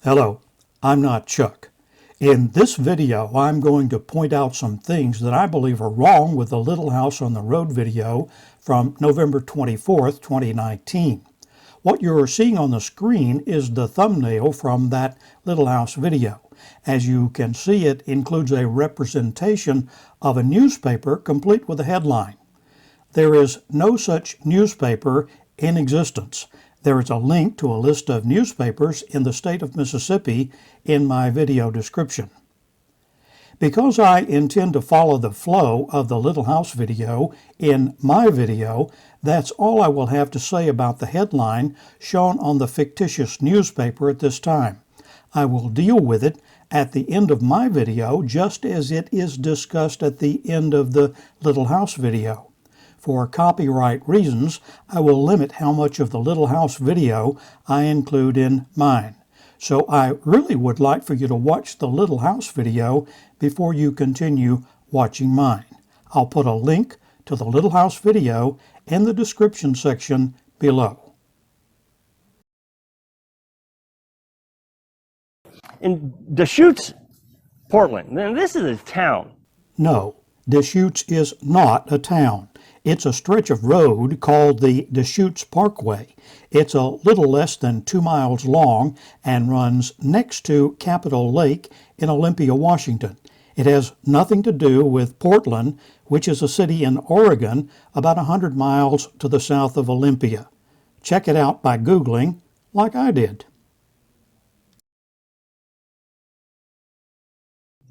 Hello, I'm not Chuck. In this video, I'm going to point out some things that I believe are wrong with the Little House on the Road video from November 24th, 2019. What you're seeing on the screen is the thumbnail from that Little House video. As you can see, it includes a representation of a newspaper complete with a headline. There is no such newspaper in existence. There is a link to a list of newspapers in the state of Mississippi in my video description. Because I intend to follow the flow of the Little House video in my video, that's all I will have to say about the headline shown on the fictitious newspaper at this time. I will deal with it at the end of my video just as it is discussed at the end of the Little House video. For copyright reasons, I will limit how much of the Little House video I include in mine. So I really would like for you to watch the Little House video before you continue watching mine. I'll put a link to the Little House video in the description section below. In Deschutes, Portland, then this is a town. No, Deschutes is not a town. It's a stretch of road called the Deschutes Parkway. It's a little less than 2 miles long and runs next to Capitol Lake in Olympia, Washington. It has nothing to do with Portland, which is a city in Oregon about 100 miles to the south of Olympia. Check it out by Googling, like I did.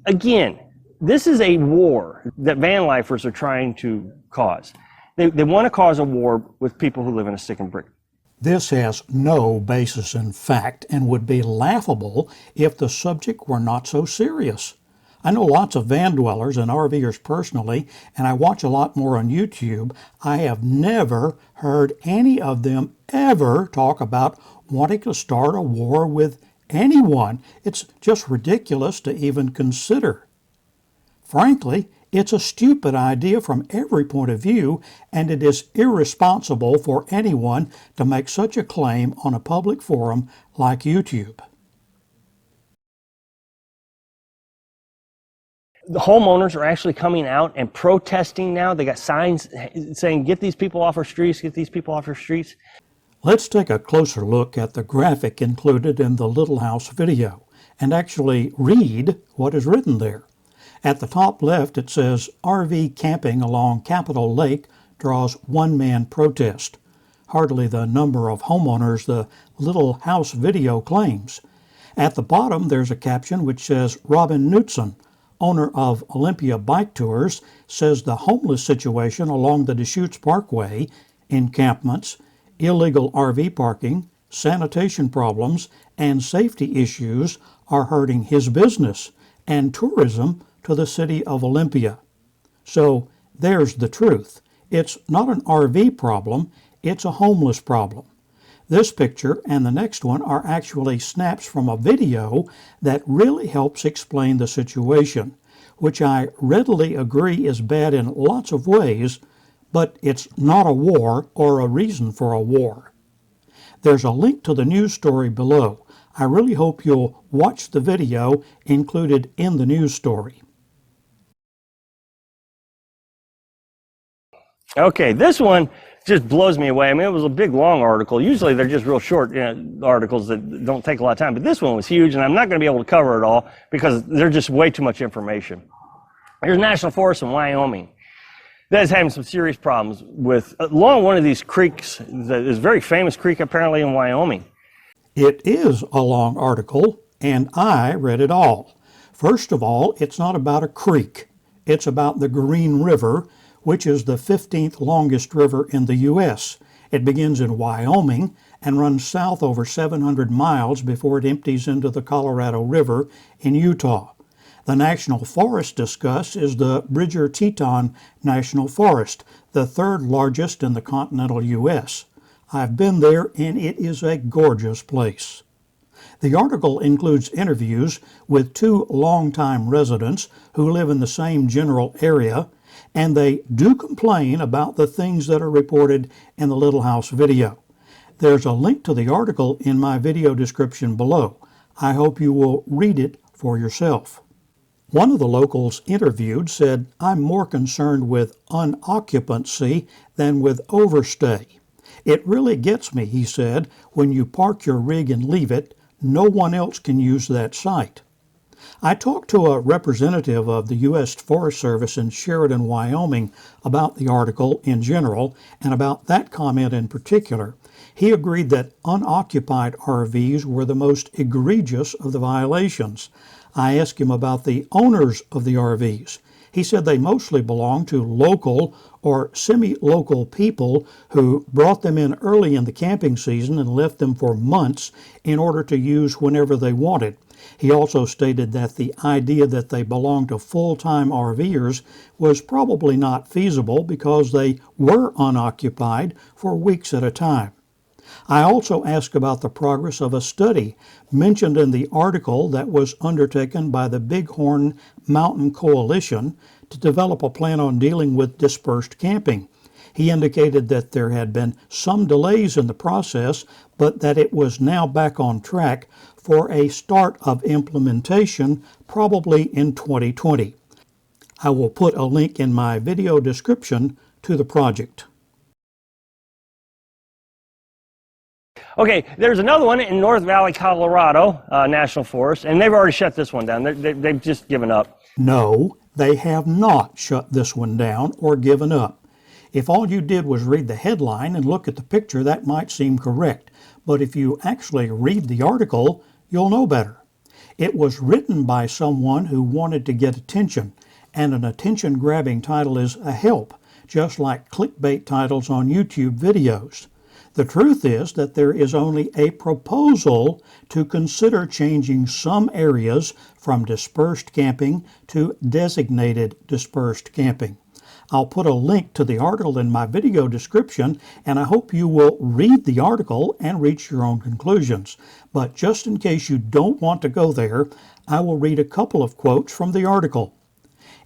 Again, this is a war that van lifers are trying to cause. They want to cause a war with people who live in a stick and brick. This has no basis in fact and would be laughable if the subject were not so serious. I know lots of van dwellers and RVers personally, and I watch a lot more on YouTube. I have never heard any of them ever talk about wanting to start a war with anyone. It's just ridiculous to even consider. Frankly, it's a stupid idea from every point of view, and it is irresponsible for anyone to make such a claim on a public forum like YouTube. The homeowners are actually coming out and protesting now. They got signs saying, get these people off our streets, get these people off our streets. Let's take a closer look at the graphic included in the Little House video and actually read what is written there. At the top left, it says, RV camping along Capitol Lake draws one-man protest. Hardly the number of homeowners the Little House video claims. At the bottom, there's a caption which says, Robin Knutson, owner of Olympia Bike Tours, says the homeless situation along the Deschutes Parkway, encampments, illegal RV parking, sanitation problems, and safety issues are hurting his business and tourism to the city of Olympia. So there's the truth. It's not an RV problem, it's a homeless problem. This picture and the next one are actually snaps from a video that really helps explain the situation, which I readily agree is bad in lots of ways, but it's not a war or a reason for a war. There's a link to the news story below. I really hope you'll watch the video included in the news story. Okay, this one just blows me away. I mean, it was a big, long article. Usually they're just real short articles that don't take a lot of time. But this one was huge, and I'm not going to be able to cover it all because there's just way too much information. There's a national forest in Wyoming that is having some serious problems with, along one of these creeks, that is a very famous creek apparently in Wyoming. It is a long article, and I read it all. First of all, it's not about a creek. It's about the Green River, which is the 15th longest river in the U.S. It begins in Wyoming and runs south over 700 miles before it empties into the Colorado River in Utah. The national forest discussed is the Bridger-Teton National Forest, the third largest in the continental U.S. I've been there, and it is a gorgeous place. The article includes interviews with 2 longtime residents who live in the same general area, and they do complain about the things that are reported in the Little House video. There's a link to the article in my video description below. I hope you will read it for yourself. One of the locals interviewed said, "I'm more concerned with unoccupancy than with overstay. It really gets me," he said, "when you park your rig and leave it, no one else can use that site." I talked to a representative of the U.S. Forest Service in Sheridan, Wyoming about the article in general and about that comment in particular. He agreed that unoccupied RVs were the most egregious of the violations. I asked him about the owners of the RVs. He said they mostly belong to local or semi-local people who brought them in early in the camping season and left them for months in order to use whenever they wanted. He also stated that the idea that they belonged to full-time RVers was probably not feasible because they were unoccupied for weeks at a time. I also asked about the progress of a study mentioned in the article that was undertaken by the Bighorn Mountain Coalition to develop a plan on dealing with dispersed camping. He indicated that there had been some delays in the process, but that it was now back on track for a start of implementation probably in 2020. I will put a link in my video description to the project. Okay, there's another one in North Valley, Colorado, National Forest, and they've already shut this one down. They've just given up. No, they have not shut this one down or given up. If all you did was read the headline and look at the picture, that might seem correct. But if you actually read the article, you'll know better. It was written by someone who wanted to get attention, and an attention-grabbing title is a help, just like clickbait titles on YouTube videos. The truth is that there is only a proposal to consider changing some areas from dispersed camping to designated dispersed camping. I'll put a link to the article in my video description, and I hope you will read the article and reach your own conclusions. But just in case you don't want to go there, I will read a couple of quotes from the article.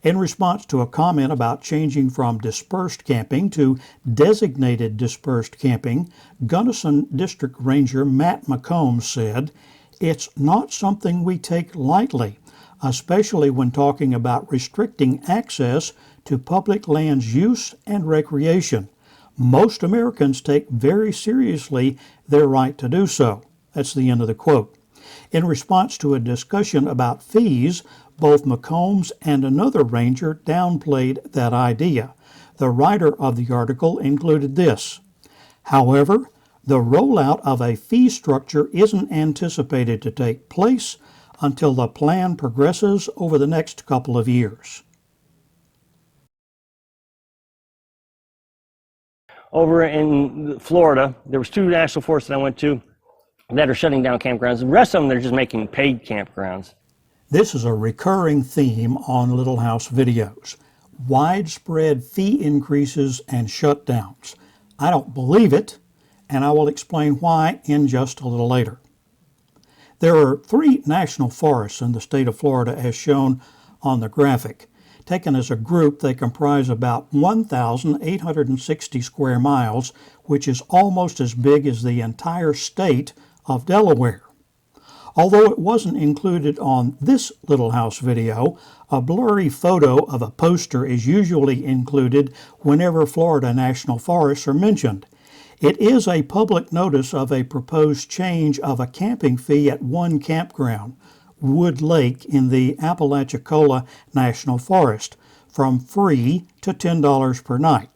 In response to a comment about changing from dispersed camping to designated dispersed camping, Gunnison District Ranger Matt McCombs said, "It's not something we take lightly, especially when talking about restricting access to public lands use and recreation. Most Americans take very seriously their right to do so." That's the end of the quote. In response to a discussion about fees, both McCombs and another ranger downplayed that idea. The writer of the article included this: "However, the rollout of a fee structure isn't anticipated to take place until the plan progresses over the next couple of years." Over in Florida, there was 2 national forests that I went to that are shutting down campgrounds. The rest of them, they're just making paid campgrounds. This is a recurring theme on Little House videos: widespread fee increases and shutdowns. I don't believe it, and I will explain why in just a little later. There are 3 national forests in the state of Florida as shown on the graphic. Taken as a group, they comprise about 1,860 square miles, which is almost as big as the entire state of Delaware. Although it wasn't included on this Little House video, a blurry photo of a poster is usually included whenever Florida national forests are mentioned. It is a public notice of a proposed change of a camping fee at one campground, Wood Lake in the Apalachicola National Forest, from free to $10 per night.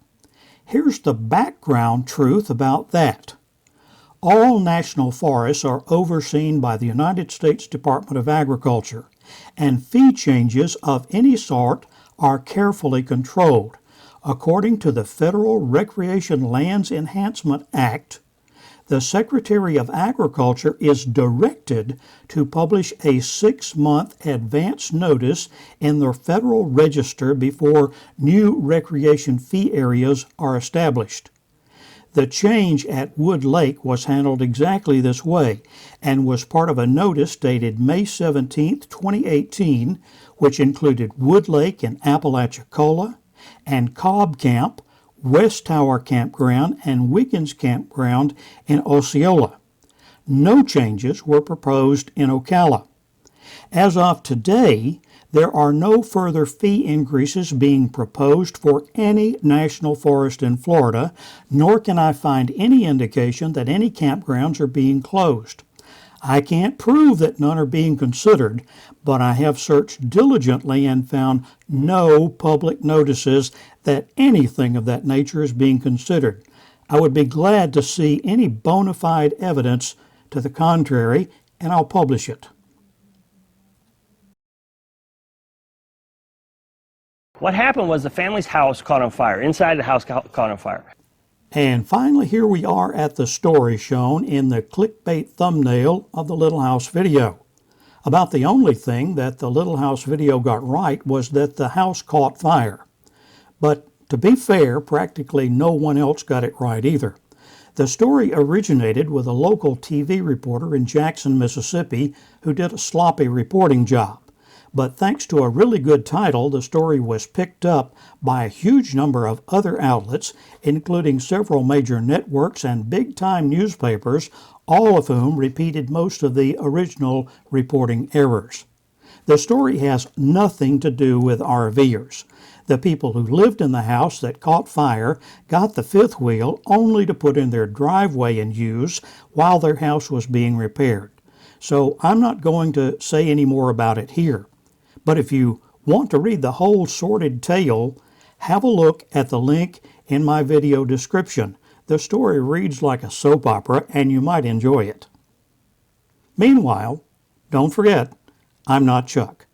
Here's the background truth about that. All national forests are overseen by the United States Department of Agriculture, and fee changes of any sort are carefully controlled. According to the Federal Recreation Lands Enhancement Act, the Secretary of Agriculture is directed to publish a 6-month advance notice in the Federal Register before new recreation fee areas are established. The change at Wood Lake was handled exactly this way and was part of a notice dated May 17, 2018, which included Wood Lake in Apalachicola and Cobb Camp, West Tower Campground, and Wiggins Campground in Osceola. No changes were proposed in Ocala. As of today, there are no further fee increases being proposed for any national forest in Florida, nor can I find any indication that any campgrounds are being closed. I can't prove that none are being considered, but I have searched diligently and found no public notices that anything of that nature is being considered. I would be glad to see any bona fide evidence to the contrary, and I'll publish it. What happened was the family's house caught on fire. Inside the house caught on fire. And finally, here we are at the story shown in the clickbait thumbnail of the Little House video. About the only thing that the Little House video got right was that the house caught fire. But to be fair, practically no one else got it right either. The story originated with a local TV reporter in Jackson, Mississippi, who did a sloppy reporting job. But thanks to a really good title, the story was picked up by a huge number of other outlets, including several major networks and big-time newspapers, all of whom repeated most of the original reporting errors. The story has nothing to do with RVers. The people who lived in the house that caught fire got the fifth wheel only to put in their driveway and use while their house was being repaired. So I'm not going to say any more about it here. But if you want to read the whole sordid tale, have a look at the link in my video description. The story reads like a soap opera, and you might enjoy it. Meanwhile, don't forget, I'm not Chuck.